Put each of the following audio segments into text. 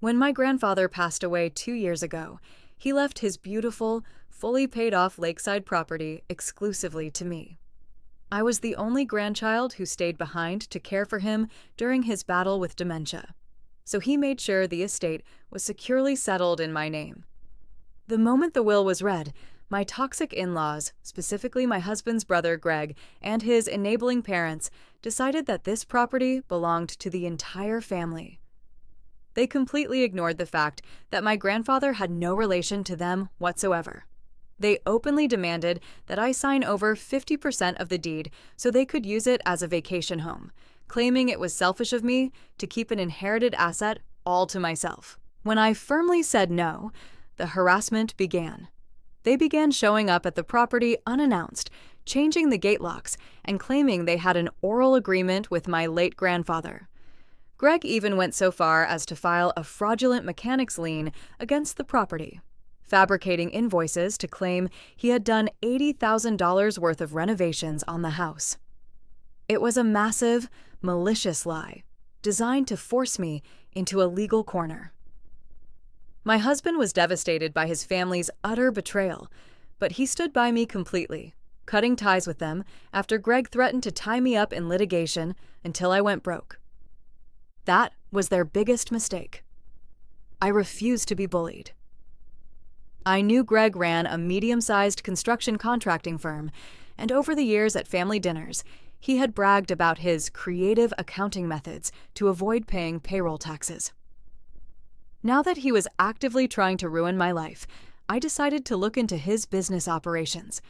When my grandfather passed away 2 years ago, he left his beautiful, fully paid off lakeside property exclusively to me. I was the only grandchild who stayed behind to care for him during his battle with dementia, so he made sure the estate was securely settled in my name. The moment the will was read, my toxic in-laws, specifically my husband's brother Greg and his enabling parents, decided that this property belonged to the entire family. They completely ignored the fact that my grandfather had no relation to them whatsoever. They openly demanded that I sign over 50% of the deed so they could use it as a vacation home, claiming it was selfish of me to keep an inherited asset all to myself. When I firmly said no, the harassment began. They began showing up at the property unannounced, changing the gate locks, and claiming they had an oral agreement with my late grandfather. Greg even went so far as to file a fraudulent mechanics lien against the property, fabricating invoices to claim he had done $80,000 worth of renovations on the house. It was a massive, malicious lie, designed to force me into a legal corner. My husband was devastated by his family's utter betrayal, but he stood by me completely, cutting ties with them after Greg threatened to tie me up in litigation until I went broke. That was their biggest mistake. I refused to be bullied. I knew Greg ran a medium-sized construction contracting firm, and over the years at family dinners, he had bragged about his creative accounting methods to avoid paying payroll taxes. Now that he was actively trying to ruin my life, I decided to look into his business operations.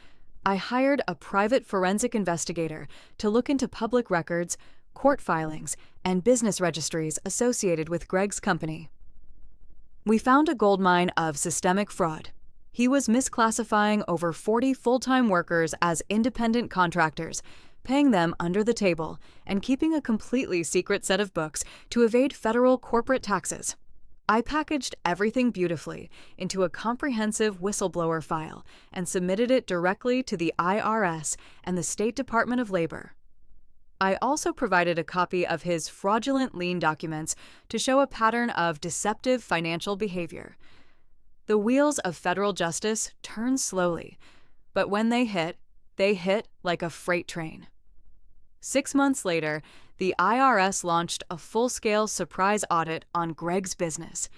I hired a private forensic investigator to look into public records, court filings, and business registries associated with Greg's company. We found a goldmine of systemic fraud. He was misclassifying over 40 full-time workers as independent contractors, paying them under the table, and keeping a completely secret set of books to evade federal corporate taxes. I packaged everything beautifully into a comprehensive whistleblower file and submitted it directly to the IRS and the State Department of Labor. I also provided a copy of his fraudulent lien documents to show a pattern of deceptive financial behavior. The wheels of federal justice turn slowly, but when they hit like a freight train. 6 months later, the IRS launched a full-scale surprise audit on Greg's business.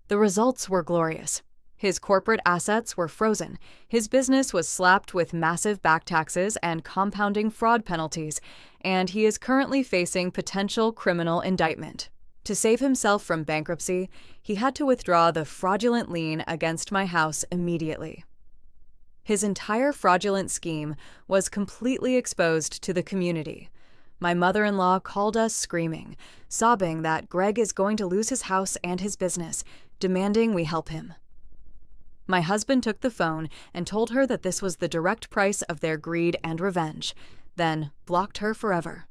The results were glorious. His corporate assets were frozen, his business was slapped with massive back taxes and compounding fraud penalties, and he is currently facing potential criminal indictment. To save himself from bankruptcy, he had to withdraw the fraudulent lien against my house immediately. His entire fraudulent scheme was completely exposed to the community. My mother-in-law called us screaming, sobbing that Greg is going to lose his house and his business, demanding we help him. My husband took the phone and told her that this was the direct price of their greed and revenge, then blocked her forever.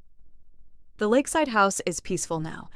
The lakeside house is peaceful now,